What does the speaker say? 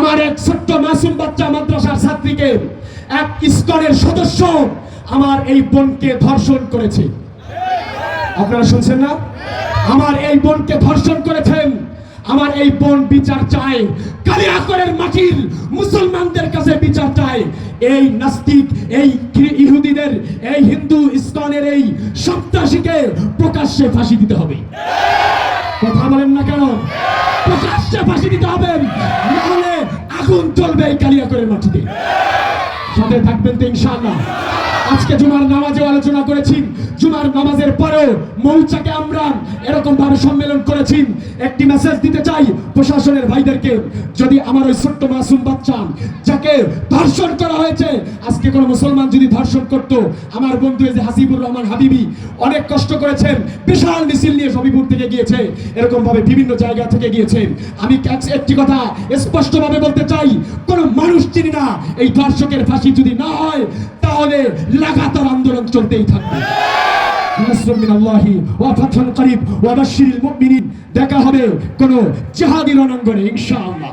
আমার এক ছোট্ট মাসুম বাচ্চা মাদ্রাসার ছাত্রীকে এক ইসকনের সদস্য আমার এই বোনকে ধর্ষণ করেছে। আপনারা শুনছেন না? আমার এই বোনকে ধর্ষণ করেছেন। আমার এই বোন বিচার চায়, কালিয়াকৈরের মাটির মুসলমানদের কাছে বিচার চায়। এই নাস্তিক, এই ইহুদিদের, এই হিন্দু ইসকনের এই সন্ত্রাসীকে প্রকাশ্যে ফাঁসি দিতে হবে। কথা বলেন না কেন? প্রকাশ্যে ফাঁসি দিতে হবে, নাহলে আগুন জ্বলবে এই কালিয়াকৈরের মাটিতে। সাথে থাকবেন তো ইনশাআল্লাহ। আজকে জুমার নামাজে আলোচনা করেছি, জুমার নামাজের পরেও মৌচাকে আমরা এরকম ভাবে সম্মেলন করেছি। একটি মেসেজ দিতে চাই প্রশাসনের ভাইদেরকে, যদি আমার ওই ছোট্ট মাসুম বাচ্চা যাকে ধর্ষণ করা হয়েছে, আজকে কোনো মুসলমান যদি ধর্ষণ করত, আমার বন্ধু এই যে হাসিবুর রহমান হাবিবি অনেক কষ্ট করেছেন, বিশাল মিছিল নিয়ে সবিপুর থেকে গিয়েছে, এরকম ভাবে বিভিন্ন জায়গা থেকে গিয়েছে। আমি একটি কথা স্পষ্টভাবে বলতে চাই, কোন মানুষ চিনি না, এই ধর্ষকের ফাঁসি যদি না হয় তাহলে লাগাতার আন্দোলন চলতেই থাকবে। দেখা হবে কোন জিহাদি রণাঙ্গনে ইনশাআল্লাহ।